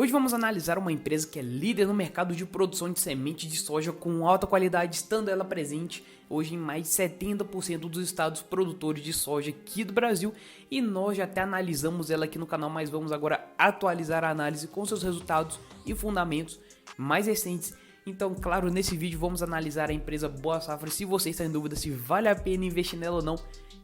Hoje vamos analisar uma empresa que é líder no mercado de produção de semente de soja com alta qualidade, estando ela presente hoje em mais de 70% dos estados produtores de soja aqui do Brasil, e nós já até analisamos ela aqui no canal, mas vamos agora atualizar a análise com seus resultados e fundamentos mais recentes. Então, claro, nesse vídeo vamos analisar a empresa Boa Safra. Se você está em dúvida se vale a pena investir nela ou não,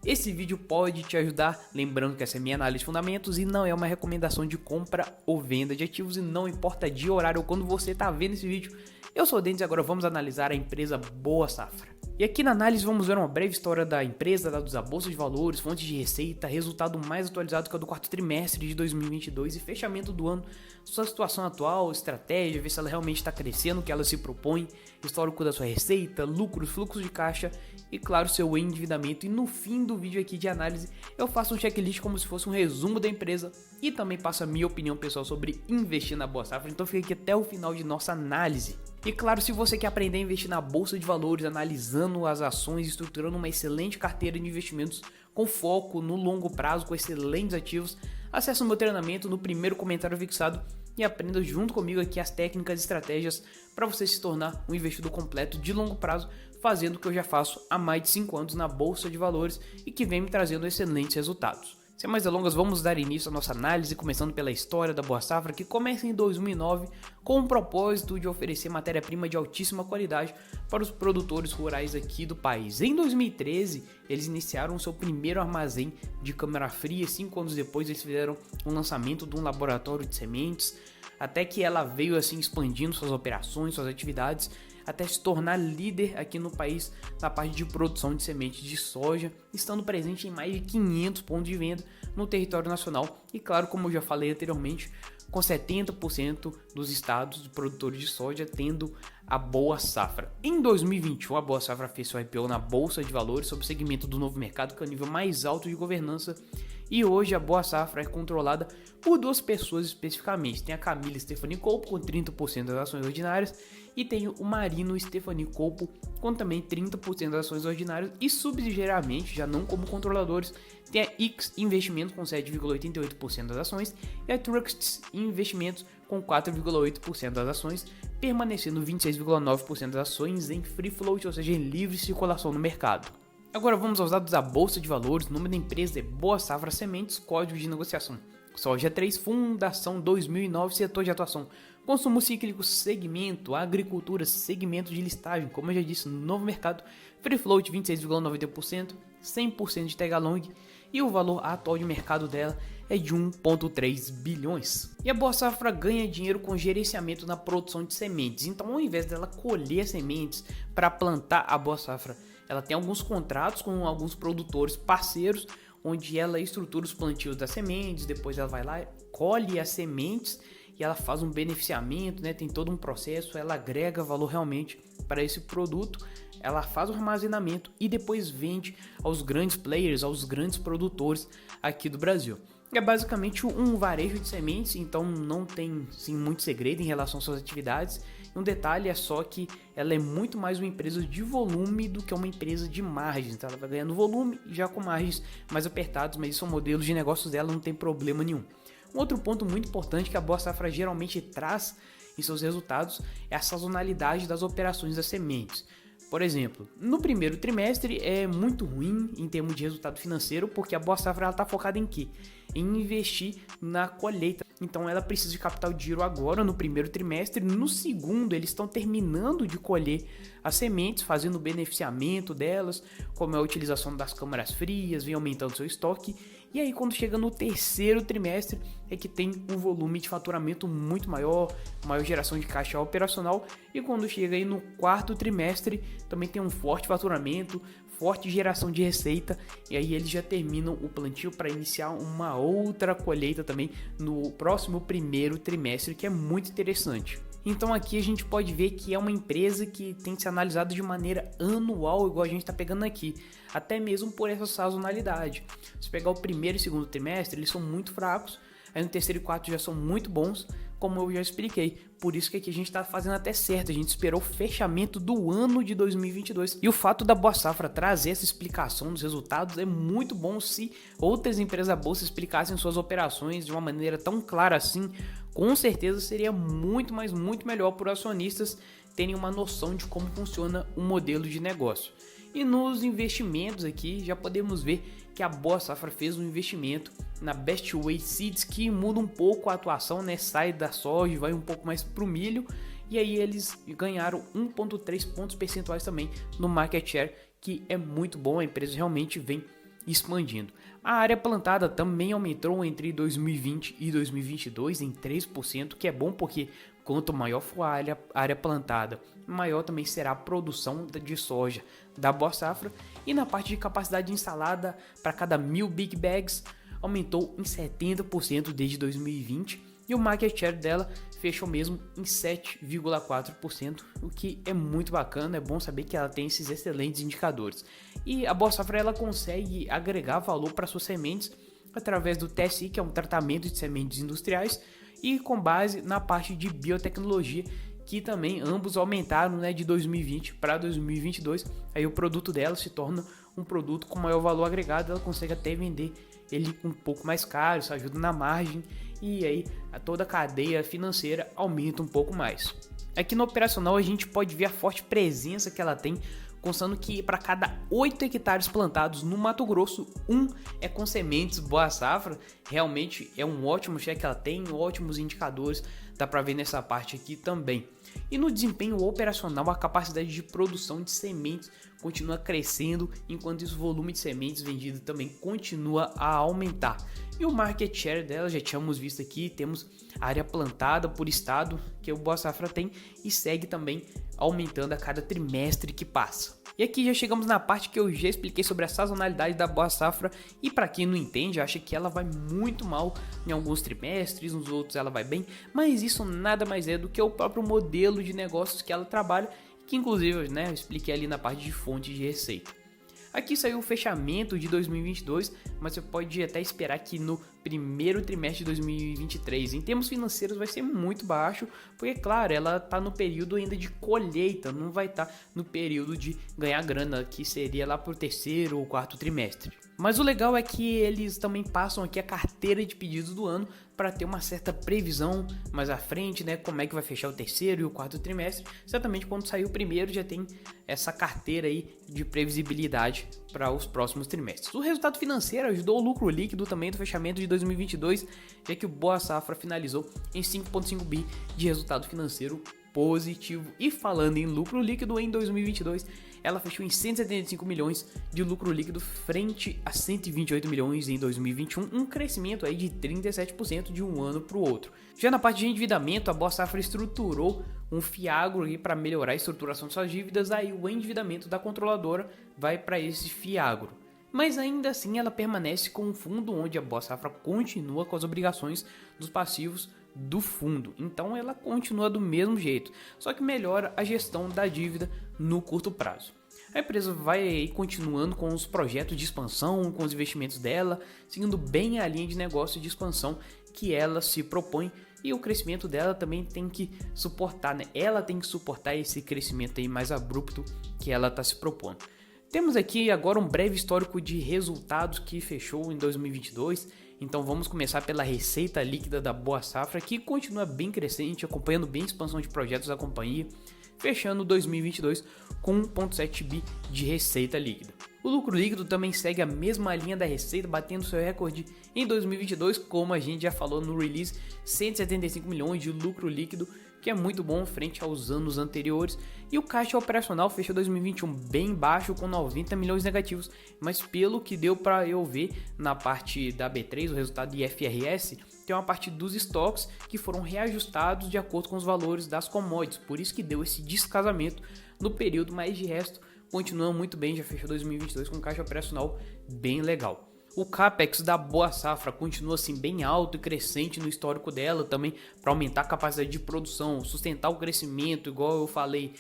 esse vídeo pode te ajudar. Lembrando que essa é minha análise de fundamentos e não é uma recomendação de compra ou venda de ativos, e não importa dia, horário ou quando você está vendo esse vídeo. Eu sou o Denis e agora vamos analisar a empresa Boa Safra. E aqui na análise vamos ver uma breve história da empresa, dados da bolsa de valores, fontes de receita, resultado mais atualizado que é o do quarto trimestre de 2022 e fechamento do ano, sua situação atual, estratégia, ver se ela realmente está crescendo o que ela se propõe, histórico da sua receita, lucros, fluxo de caixa e claro seu endividamento. E no fim do vídeo aqui de análise eu faço um checklist como se fosse um resumo da empresa e também passo a minha opinião pessoal sobre investir na Boa Safra. Então fica aqui até o final de nossa análise. E claro, se você quer aprender a investir na bolsa de valores, analisando as ações, estruturando uma excelente carteira de investimentos com foco no longo prazo, com excelentes ativos, acesse o meu treinamento no primeiro comentário fixado e aprenda junto comigo aqui as técnicas e estratégias para você se tornar um investidor completo de longo prazo, fazendo o que eu já faço há mais de 5 anos na bolsa de valores e que vem me trazendo excelentes resultados. Sem mais delongas, vamos dar início à nossa análise, começando pela história da Boa Safra, que começa em 2009 com o propósito de oferecer matéria-prima de altíssima qualidade para os produtores rurais aqui do país. Em 2013, eles iniciaram seu primeiro armazém de câmara fria. 5 anos depois, eles fizeram um lançamento de um laboratório de sementes, até que ela veio assim expandindo suas operações, suas atividades, até se tornar líder aqui no país na parte de produção de sementes de soja, estando presente em mais de 500 pontos de venda no território nacional e claro, como eu já falei anteriormente, com 70% dos estados de produtores de soja tendo a Boa Safra. Em 2021, a Boa Safra fez seu IPO na Bolsa de Valores sob o segmento do novo mercado, que é o nível mais alto de governança, e hoje a Boa Safra é controlada por 2 pessoas especificamente. Tem a Camila Stephanie Colpo com 30% das ações ordinárias e tem o Marino Stephanie Colpo com também 30% das ações ordinárias, e subsidiariamente, já não como controladores, tem a X Investimentos com 7,88% das ações e a Trusts Investimentos com 4,8% das ações, permanecendo 26,9% das ações em free float, ou seja, em livre circulação no mercado. Agora vamos aos dados da Bolsa de Valores. O nome da empresa é Boa Safra Sementes, código de negociação Soja 3, fundação 2009, setor de atuação consumo cíclico, segmento agricultura, segmento de listagem, como eu já disse, novo mercado, free float 26,90%, 100% de tag along, e o valor atual de mercado dela é de 1,3 bilhões. E a Boa Safra ganha dinheiro com gerenciamento na produção de sementes. Então, ao invés dela colher sementes para plantar a Boa Safra, ela tem alguns contratos com alguns produtores parceiros, onde ela estrutura os plantios das sementes, depois ela vai lá, colhe as sementes e ela faz um beneficiamento, né? Tem todo um processo, ela agrega valor realmente para esse produto, ela faz o armazenamento e depois vende aos grandes players, aos grandes produtores aqui do Brasil. É basicamente um varejo de sementes, então não tem sim, muito segredo em relação às suas atividades. Um detalhe é só que ela é muito mais uma empresa de volume do que uma empresa de margens. Então ela vai ganhando volume já com margens mais apertadas, mas isso é um modelo de negócios dela, não tem problema nenhum. Um outro ponto muito importante que a Boa Safra geralmente traz em seus resultados é a sazonalidade das operações das sementes. Por exemplo, no primeiro trimestre é muito ruim em termos de resultado financeiro, porque a Boa Safra está focada em quê? Em investir na colheita. Então ela precisa de capital de giro agora no primeiro trimestre. No segundo eles estão terminando de colher as sementes, fazendo o beneficiamento delas, como é a utilização das câmaras frias, vem aumentando seu estoque. E aí quando chega no terceiro trimestre é que tem um volume de faturamento muito maior, maior geração de caixa operacional. E quando chega aí no quarto trimestre também tem um forte faturamento, forte geração de receita, e aí eles já terminam o plantio para iniciar uma outra colheita também no próximo primeiro trimestre, que é muito interessante. Então aqui a gente pode ver que é uma empresa que tem que ser analisada de maneira anual, igual a gente está pegando aqui, até mesmo por essa sazonalidade. Se pegar o primeiro e segundo trimestre, eles são muito fracos, aí no terceiro e quarto já são muito bons, como eu já expliquei. Por isso que aqui a gente está fazendo até certo, a gente esperou o fechamento do ano de 2022. E o fato da Boa Safra trazer essa explicação dos resultados é muito bom se outras empresas da Bolsa explicassem suas operações de uma maneira tão clara assim, com certeza seria muito, mas muito melhor para os acionistas terem uma noção de como funciona o modelo de negócio. E nos investimentos aqui já podemos ver que a Boa Safra fez um investimento na Best Way Seeds, que muda um pouco a atuação, né? Sai da soja, vai um pouco mais para o milho, e aí eles ganharam 1,3 pontos percentuais também no market share, que é muito bom, a empresa realmente vem expandindo. A área plantada também aumentou entre 2020 e 2022 em 3%, que é bom porque quanto maior for a área plantada, maior também será a produção de soja da Boa Safra. E na parte de capacidade instalada para cada 1.000 Big Bags, aumentou em 70% desde 2020 e o market share dela fechou mesmo em 7,4%, o que é muito bacana, é bom saber que ela tem esses excelentes indicadores. E a Boa Safra ela consegue agregar valor para suas sementes através do TSI, que é um tratamento de sementes industriais, e com base na parte de biotecnologia, que também ambos aumentaram, né, de 2020 para 2022. Aí o produto dela se torna um produto com maior valor agregado, ela consegue até vender ele um pouco mais caro, isso ajuda na margem, e aí toda a cadeia financeira aumenta um pouco mais. Aqui no operacional a gente pode ver a forte presença que ela tem, constando que para cada 8 hectares plantados no Mato Grosso, 1 é com sementes Boa Safra. Realmente é um ótimo cheque que ela tem, ótimos indicadores, dá para ver nessa parte aqui também. E no desempenho operacional, a capacidade de produção de sementes continua crescendo, enquanto esse volume de sementes vendidas também continua a aumentar. E o market share dela, já tínhamos visto aqui, temos a área plantada por estado que o Boa Safra tem e segue também aumentando a cada trimestre que passa. E aqui já chegamos na parte que eu já expliquei sobre a sazonalidade da Boa Safra, e para quem não entende, acha que ela vai muito mal em alguns trimestres, nos outros ela vai bem, mas isso nada mais é do que o próprio modelo de negócios que ela trabalha, que inclusive, né, eu expliquei ali na parte de fonte de receita. Aqui saiu o fechamento de 2022, mas você pode até esperar que no primeiro trimestre de 2023, em termos financeiros, vai ser muito baixo, porque, claro, ela está no período ainda de colheita, não vai estar no período de ganhar grana, que seria lá para o terceiro ou quarto trimestre. Mas o legal é que eles também passam aqui a carteira de pedidos do ano para ter uma certa previsão mais à frente, né? Como é que vai fechar o terceiro e o quarto trimestre. Certamente quando sair o primeiro já tem essa carteira aí de previsibilidade para os próximos trimestres. O resultado financeiro ajudou o lucro líquido também do fechamento de 2022, já que o Boa Safra finalizou em 5,5 bi de resultado financeiro positivo. E falando em lucro líquido, em 2022 ela fechou em 175 milhões de lucro líquido frente a 128 milhões em 2021, um crescimento aí de 37% de um ano para o outro. Já na parte de endividamento, a Boa Safra estruturou um fiagro para melhorar a estruturação de suas dívidas, aí o endividamento da controladora vai para esse fiagro. Mas ainda assim ela permanece com um fundo onde a Boa Safra continua com as obrigações dos passivos do fundo, então ela continua do mesmo jeito, só que melhora a gestão da dívida no curto prazo. A empresa vai continuando com os projetos de expansão, com os investimentos dela, seguindo bem a linha de negócio de expansão que ela se propõe, e o crescimento dela também tem que suportar, né? Ela tem que suportar esse crescimento aí mais abrupto que ela está se propondo. Temos aqui agora um breve histórico de resultados que fechou em 2022, então vamos começar pela receita líquida da Boa Safra, que continua bem crescente, acompanhando bem a expansão de projetos da companhia, fechando 2022 com 1,7 bi de receita líquida. O lucro líquido também segue a mesma linha da receita, batendo seu recorde em 2022, como a gente já falou no release, 175 milhões de lucro líquido, que é muito bom frente aos anos anteriores. E o caixa operacional fechou 2021 bem baixo, com 90 milhões negativos, mas pelo que deu para eu ver na parte da B3, o resultado de IFRS, tem uma parte dos estoques que foram reajustados de acordo com os valores das commodities, por isso que deu esse descasamento no período, mas de resto continua muito bem, já fechou 2022 com um caixa operacional bem legal. O CAPEX da Boa Safra continua assim bem alto e crescente no histórico dela também, para aumentar a capacidade de produção, sustentar o crescimento, igual eu falei,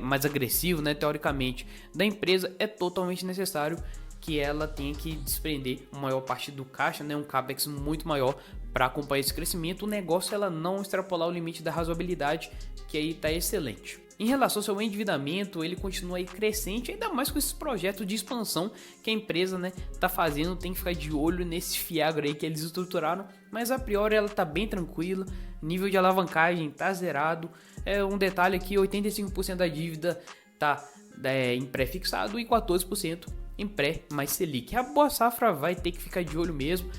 mais agressivo, né, teoricamente, da empresa. É totalmente necessário que ela tenha que desprender uma maior parte do caixa, né, um CAPEX muito maior, para acompanhar esse crescimento, o negócio ela não extrapolar o limite da razoabilidade, que aí está excelente. Em relação ao seu endividamento, ele continua aí crescente, ainda mais com esses projetos de expansão que a empresa tá fazendo. Tem que ficar de olho nesse fiagro aí que eles estruturaram, mas a priori ela tá bem tranquila, nível de alavancagem tá zerado. Um detalhe aqui, 85% da dívida tá em pré-fixado e 14% em pré mais Selic. A Boa Safra vai ter que ficar de olho mesmo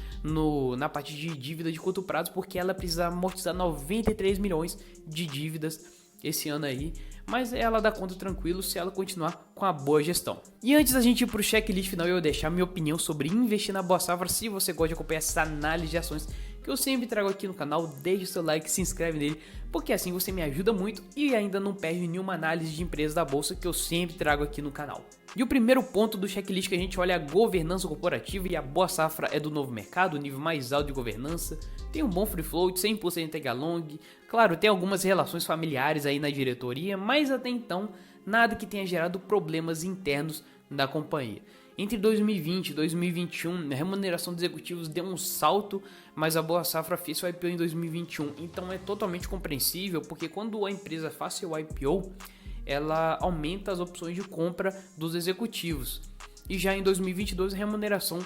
na parte de dívida de curto prazo, porque ela precisa amortizar 93 milhões de dívidas esse ano aí, mas ela dá conta tranquilo se ela continuar com a boa gestão. E antes da gente ir pro checklist final, eu vou deixar minha opinião sobre investir na Boa Safra. Se você gosta de acompanhar essa análise de ações que eu sempre trago aqui no canal, deixe o seu like, se inscreve nele, porque assim você me ajuda muito e ainda não perde nenhuma análise de empresa da bolsa que eu sempre trago aqui no canal. E o primeiro ponto do checklist que a gente olha é a governança corporativa, e a Boa Safra é do novo mercado, o nível mais alto de governança, tem um bom free float, 100% tag along, claro, tem algumas relações familiares aí na diretoria, mas até então nada que tenha gerado problemas internos da companhia. Entre 2020 e 2021, a remuneração dos executivos deu um salto, mas a Boa Safra fez seu IPO em 2021, então é totalmente compreensível, porque quando a empresa faz seu IPO, ela aumenta as opções de compra dos executivos. E já em 2022 a remuneração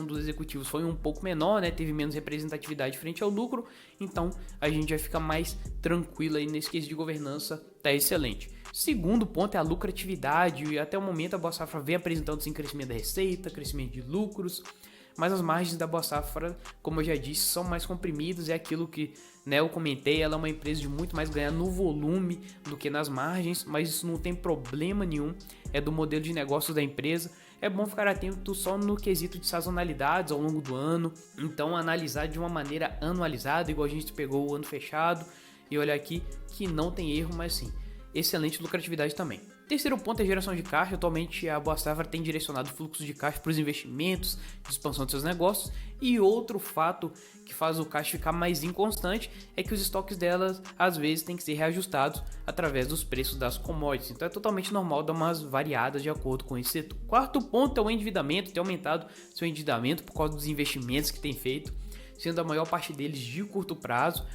dos executivos foi um pouco menor, né? Teve menos representatividade frente ao lucro, então a gente já fica mais tranquilo aí nesse quesito de governança, tá excelente. Segundo ponto é a lucratividade, e até o momento a Boa Safra vem apresentando sim crescimento da receita, crescimento de lucros, mas as margens da Boa Safra, como eu já disse, são mais comprimidas, é aquilo que eu comentei, ela é uma empresa de muito mais ganhar no volume do que nas margens, mas isso não tem problema nenhum, é do modelo de negócios da empresa. É bom ficar atento só no quesito de sazonalidades ao longo do ano, então analisar de uma maneira anualizada, igual a gente pegou o ano fechado, e olhar aqui que não tem erro, mas sim, excelente lucratividade também. Terceiro ponto é a geração de caixa. Atualmente a Boa Safra tem direcionado o fluxo de caixa para os investimentos, de expansão de seus negócios. E outro fato que faz o caixa ficar mais inconstante é que os estoques delas às vezes têm que ser reajustados através dos preços das commodities. Então é totalmente normal dar umas variadas de acordo com esse setor. Quarto ponto é o endividamento, tem aumentado seu endividamento por causa dos investimentos que tem feito, sendo a maior parte deles de curto prazo.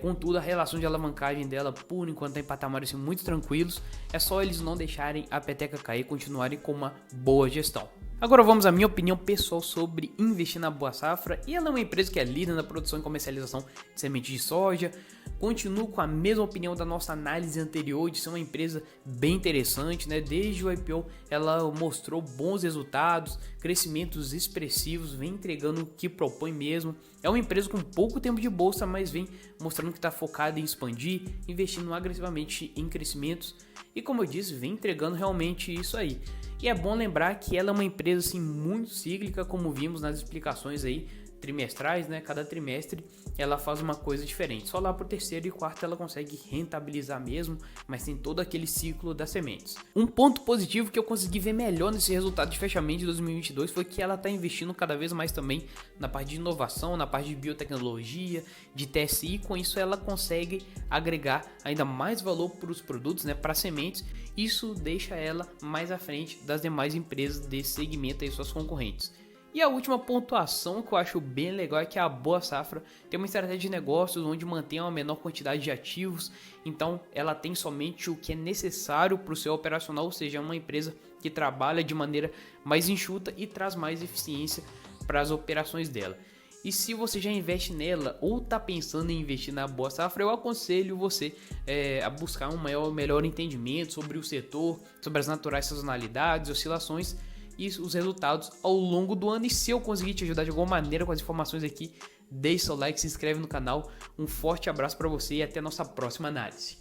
Contudo, a relação de alavancagem dela, por enquanto, está em patamares muito tranquilos. É só eles não deixarem a peteca cair e continuarem com uma boa gestão. Agora vamos à minha opinião pessoal sobre investir na Boa Safra. E ela é uma empresa que é líder na produção e comercialização de sementes de soja. Continuo com a mesma opinião da nossa análise anterior de ser uma empresa bem interessante, né? Desde o IPO ela mostrou bons resultados, crescimentos expressivos, vem entregando o que propõe mesmo. É uma empresa com pouco tempo de bolsa, mas vem mostrando que está focada em expandir, investindo agressivamente em crescimentos. E como eu disse, vem entregando realmente isso aí. E é bom lembrar que ela é uma empresa assim, muito cíclica, como vimos nas explicações aí trimestrais, né? Cada trimestre ela faz uma coisa diferente. Só lá pro terceiro e quarto ela consegue rentabilizar mesmo, mas tem todo aquele ciclo das sementes. Um ponto positivo que eu consegui ver melhor nesse resultado de fechamento de 2022 foi que ela está investindo cada vez mais também na parte de inovação, na parte de biotecnologia, de TSI. Com isso ela consegue agregar ainda mais valor para os produtos, né? Para sementes. Isso deixa ela mais à frente das demais empresas desse segmento e suas concorrentes. E a última pontuação que eu acho bem legal é que a Boa Safra tem uma estratégia de negócios onde mantém uma menor quantidade de ativos, então ela tem somente o que é necessário para o seu operacional, ou seja, é uma empresa que trabalha de maneira mais enxuta e traz mais eficiência para as operações dela. E se você já investe nela ou está pensando em investir na Boa Safra, eu aconselho você a buscar um melhor entendimento sobre o setor, sobre as naturais sazonalidades, oscilações e os resultados ao longo do ano. E se eu conseguir te ajudar de alguma maneira com as informações aqui, deixe seu like, se inscreve no canal. Um forte abraço para você e até a nossa próxima análise.